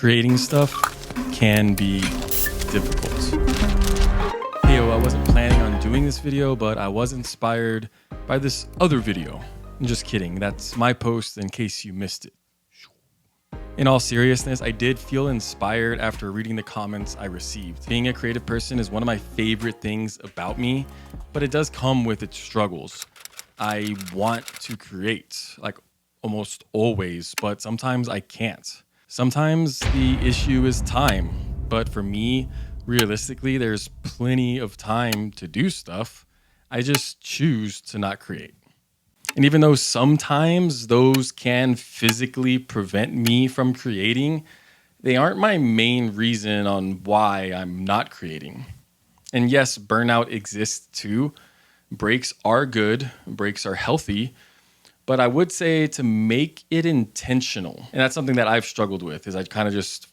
Creating stuff can be difficult. Hey, I wasn't planning on doing this video, but I was inspired by this other video. I'm just kidding, that's my post in case you missed it. In all seriousness, I did feel inspired after reading the comments I received. Being a creative person is one of my favorite things about me, but it does come with its struggles. I want to create, like almost always, but sometimes I can't. Sometimes the issue is time, but for me, realistically, there's plenty of time to do stuff. I just choose to not create. And even though sometimes those can physically prevent me from creating, they aren't my main reason on why I'm not creating. And yes, burnout exists too. Breaks are good, breaks are healthy, but I would say to make it intentional. And that's something that I've struggled with, is I kind of just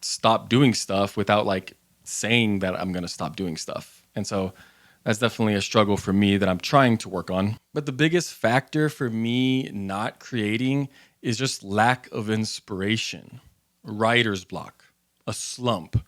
stop doing stuff without like saying that I'm gonna stop doing stuff. And so that's definitely a struggle for me that I'm trying to work on. But the biggest factor for me not creating is just lack of inspiration, writer's block, a slump.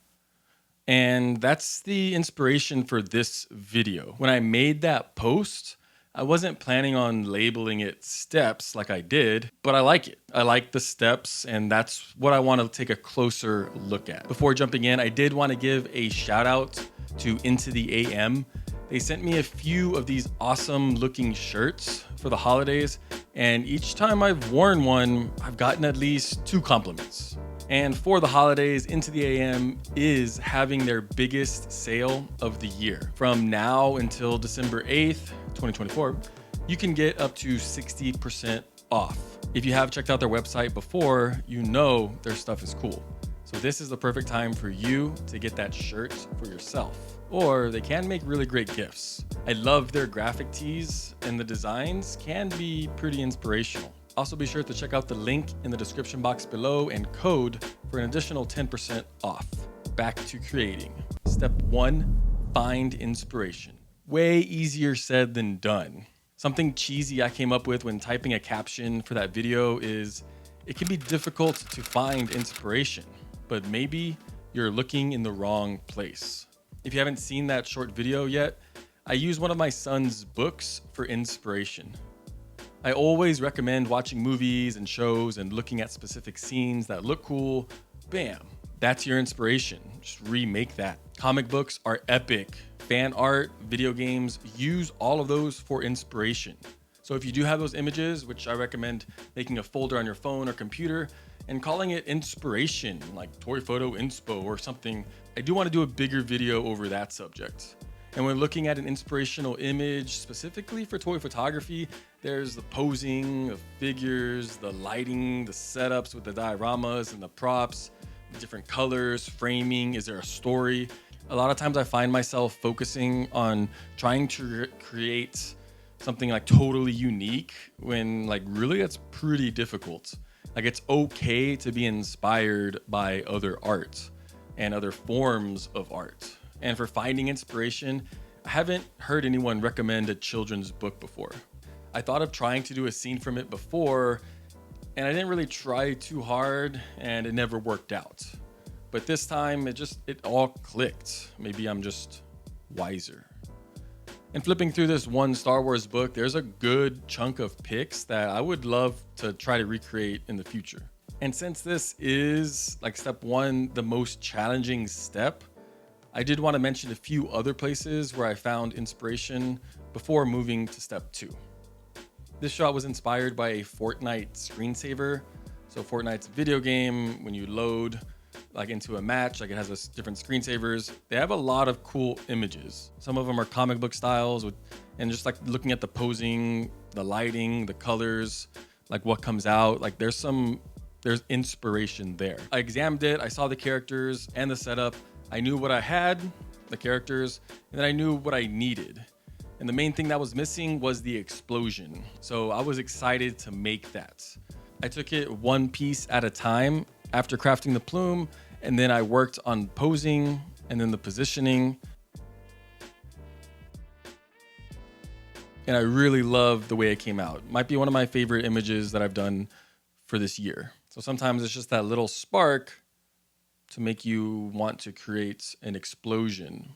And that's the inspiration for this video. When I made that post, I wasn't planning on labeling it steps like I did, but I like it. I like the steps, and that's what I want to take a closer look at. Before jumping in, I did want to give a shout out to Into the AM. They sent me a few of these awesome looking shirts for the holidays, and each time I've worn one, I've gotten at least 2 compliments. And for the holidays, Into the AM is having their biggest sale of the year. From now until December 8th, 2024, you can get up to 60% off. If you have checked out their website before, you know their stuff is cool. So this is the perfect time for you to get that shirt for yourself. Or they can make really great gifts. I love their graphic tees, and the designs can be pretty inspirational. Also be sure to check out the link in the description box below and code for an additional 10% off. Back to creating. Step 1, find inspiration. Way easier said than done. Something cheesy I came up with when typing a caption for that video is, it can be difficult to find inspiration, but maybe you're looking in the wrong place. If you haven't seen that short video yet, I use one of my son's books for inspiration. I always recommend watching movies and shows and looking at specific scenes that look cool. Bam, that's your inspiration. Just remake that. Comic books are epic. Fan art, video games, use all of those for inspiration. So if you do have those images, which I recommend making a folder on your phone or computer and calling it inspiration, like Toy Photo Inspo or something, I do want to do a bigger video over that subject. And when looking at an inspirational image, specifically for toy photography, there's the posing, the figures, the lighting, the setups with the dioramas and the props, the different colors, framing, is there a story? A lot of times I find myself focusing on trying to create something like totally unique when like really that's pretty difficult. Like it's okay to be inspired by other art and other forms of art. And for finding inspiration, I haven't heard anyone recommend a children's book before. I thought of trying to do a scene from it before, and I didn't really try too hard, and it never worked out. But this time, it all clicked. Maybe I'm just wiser. And flipping through this one Star Wars book, there's a good chunk of pics that I would love to try to recreate in the future. And since this is, like step 1, the most challenging step, I did want to mention a few other places where I found inspiration before moving to step 2. This shot was inspired by a Fortnite screensaver. So Fortnite's a video game. When you load like into a match, like it has this different screensavers. They have a lot of cool images. Some of them are comic book styles and just like looking at the posing, the lighting, the colors, like what comes out, like there's inspiration there. I examined it, I saw the characters and the setup. I knew what I had, the characters, and then I knew what I needed. And the main thing that was missing was the explosion. So I was excited to make that. I took it one piece at a time after crafting the plume, and then I worked on posing and then the positioning. And I really love the way it came out. Might be one of my favorite images that I've done for this year. So sometimes it's just that little spark to make you want to create an explosion.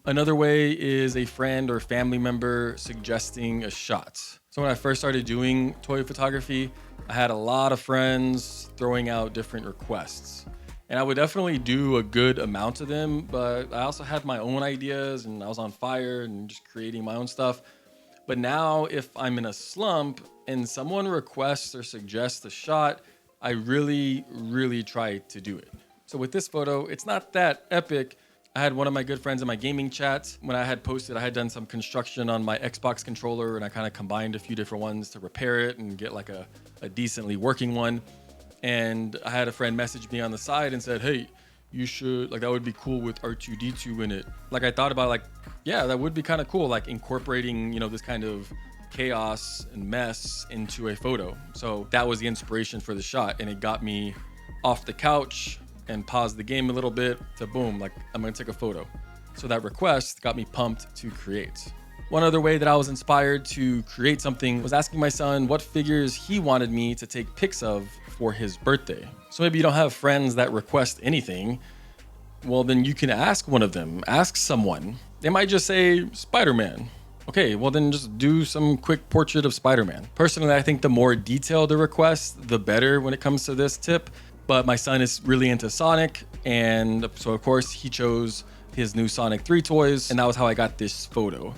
Another way is a friend or family member suggesting a shot. So when I first started doing toy photography, I had a lot of friends throwing out different requests. And I would definitely do a good amount of them, but I also had my own ideas and I was on fire and just creating my own stuff. But now if I'm in a slump and someone requests or suggests a shot, I really, really try to do it. So with this photo, it's not that epic. I had one of my good friends in my gaming chat. When I had posted, I had done some construction on my Xbox controller and I kind of combined a few different ones to repair it and get like a decently working one. And I had a friend message me on the side and said, hey, you should, like, that would be cool with R2-D2 in it. Like, I thought about, like, yeah, that would be kind of cool, like incorporating, you know, this kind of chaos and mess into a photo. So that was the inspiration for the shot, and it got me off the couch and paused the game a little bit to boom, like, I'm gonna take a photo. So that request got me pumped to create. One other way that I was inspired to create something was asking my son what figures he wanted me to take pics of for his birthday. So maybe you don't have friends that request anything. Well, then you can ask one of them, ask someone. They might just say Spider-Man. Okay, well then just do some quick portrait of Spider-Man. Personally, I think the more detailed the request, the better when it comes to this tip. But my son is really into Sonic, and so of course he chose his new Sonic 3 toys, and that was how I got this photo.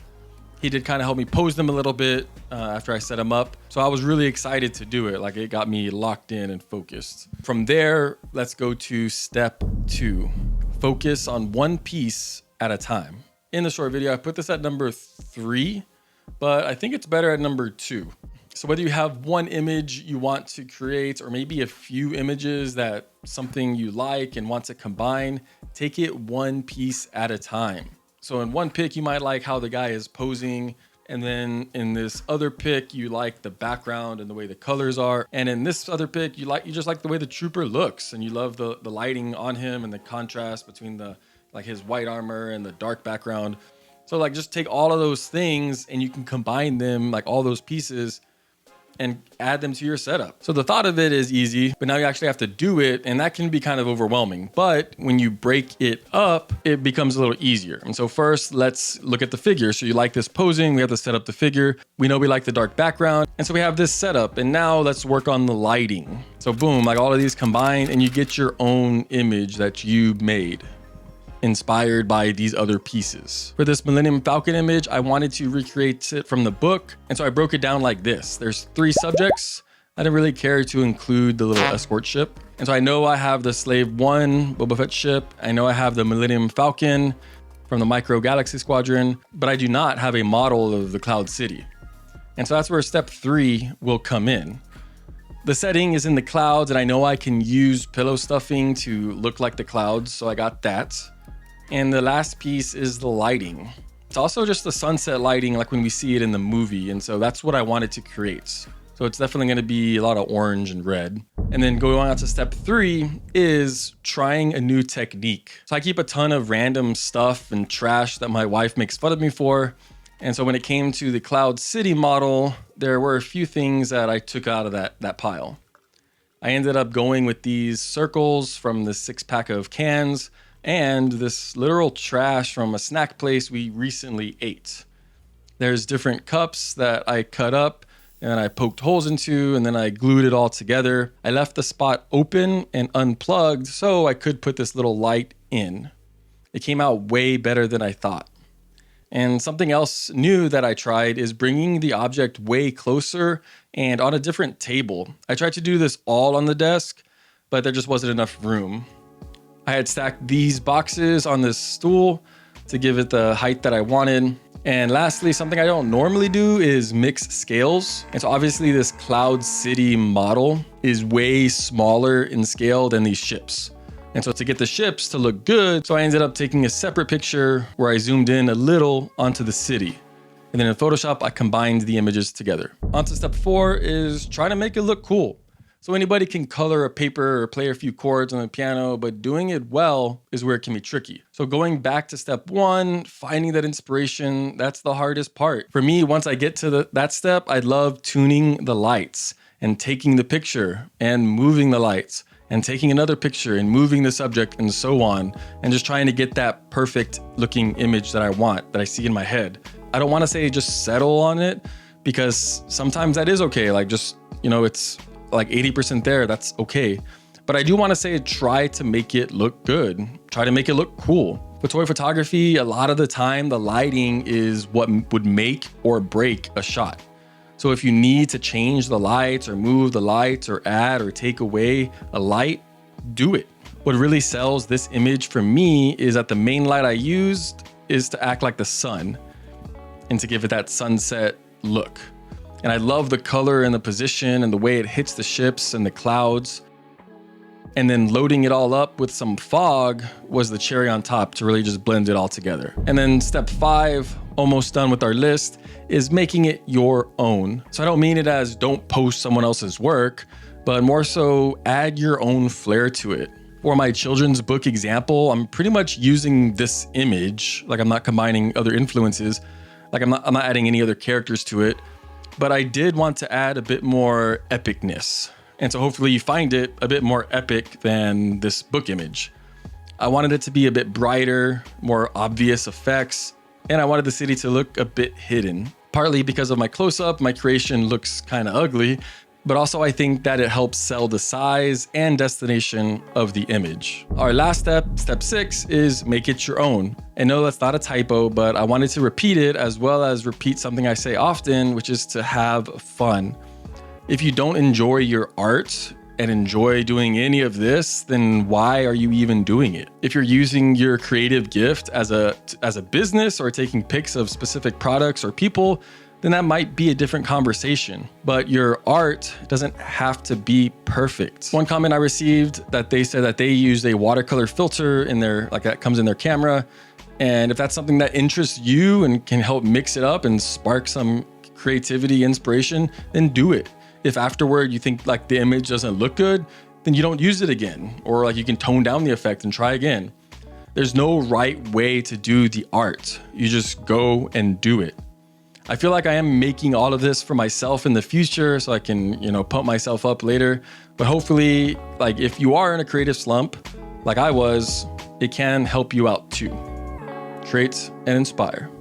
He did kind of help me pose them a little bit after I set them up. So I was really excited to do it. Like, it got me locked in and focused. From there, let's go to step 2. Focus on one piece at a time. In the short video, I put this at number 3, but I think it's better at number 2. So whether you have one image you want to create or maybe a few images that something you like and want to combine, take it one piece at a time. So in one pic, you might like how the guy is posing. And then in this other pic, you like the background and the way the colors are. And in this other pic, you just like the way the trooper looks, and you love the lighting on him and the contrast between the, like, his white armor and the dark background. So like, just take all of those things and you can combine them, like all those pieces, and add them to your setup. So the thought of it is easy, but now you actually have to do it, and that can be kind of overwhelming. But when you break it up, it becomes a little easier. And so first, let's look at the figure. So you like this posing, we have to set up the figure. We know we like the dark background, and so we have this setup, and now let's work on the lighting. So boom, like all of these combined, and you get your own image that you made, inspired by these other pieces. For this Millennium Falcon image, I wanted to recreate it from the book. And so I broke it down like this. There's 3 subjects. I didn't really care to include the little escort ship. And so I know I have the Slave 1 Boba Fett ship. I know I have the Millennium Falcon from the Micro Galaxy Squadron, but I do not have a model of the Cloud City. And so that's where step 3 will come in. The setting is in the clouds, and I know I can use pillow stuffing to look like the clouds, so I got that. And the last piece is the lighting. It's also just the sunset lighting, like when we see it in the movie. And so that's what I wanted to create. So it's definitely going to be a lot of orange and red. And then going on to step 3 is trying a new technique. So I keep a ton of random stuff and trash that my wife makes fun of me for. And so when it came to the Cloud City model, there were a few things that I took out of that pile. I ended up going with these circles from the 6-pack of cans, and this literal trash from a snack place we recently ate. There's different cups that I cut up and I poked holes into, and then I glued it all together. I left the spot open and unplugged so I could put this little light in. It came out way better than I thought. And something else new that I tried is bringing the object way closer and on a different table. I tried to do this all on the desk, but there just wasn't enough room. I had stacked these boxes on this stool to give it the height that I wanted. And lastly, something I don't normally do is mix scales. And so obviously this Cloud City model is way smaller in scale than these ships. And so to get the ships to look good, so I ended up taking a separate picture where I zoomed in a little onto the city. And then in Photoshop, I combined the images together. On to step 4 is trying to make it look cool. So anybody can color a paper or play a few chords on the piano, but doing it well is where it can be tricky. So going back to step 1, finding that inspiration, that's the hardest part. For me, once I get to that step, I love tuning the lights and taking the picture and moving the lights and taking another picture and moving the subject and so on, and just trying to get that perfect looking image that I want, that I see in my head. I don't want to say just settle on it, because sometimes that is okay. Like just, it's like 80% there, that's okay. But I do want to say try to make it look good. Try to make it look cool. With toy photography, a lot of the time, the lighting is what would make or break a shot. So if you need to change the lights or move the lights or add or take away a light, do it. What really sells this image for me is that the main light I used is to act like the sun and to give it that sunset look. And I love the color and the position and the way it hits the ships and the clouds. And then loading it all up with some fog was the cherry on top to really just blend it all together. And then step 5, almost done with our list, is making it your own. So I don't mean it as don't post someone else's work, but more so add your own flair to it. For my children's book example, I'm pretty much using this image. Like I'm not combining other influences. Like I'm not adding any other characters to it, but I did want to add a bit more epicness. And so hopefully you find it a bit more epic than this book image. I wanted it to be a bit brighter, more obvious effects, and I wanted the city to look a bit hidden. Partly because of my close-up, my creation looks kind of ugly, but also I think that it helps sell the size and destination of the image. Our last step, step 6, is make it your own. And no, that's not a typo, but I wanted to repeat it as well as repeat something I say often, which is to have fun. If you don't enjoy your art and enjoy doing any of this, then why are you even doing it? If you're using your creative gift as a business or taking pics of specific products or people, then that might be a different conversation. But your art doesn't have to be perfect. One comment I received that they said that they used a watercolor filter in their, like that comes in their camera. And if that's something that interests you and can help mix it up and spark some creativity, inspiration, then do it. If afterward you think like the image doesn't look good, then you don't use it again. Or like you can tone down the effect and try again. There's no right way to do the art. You just go and do it. I feel like I am making all of this for myself in the future so I can, pump myself up later. But hopefully, like if you are in a creative slump, like I was, it can help you out too. Create and inspire.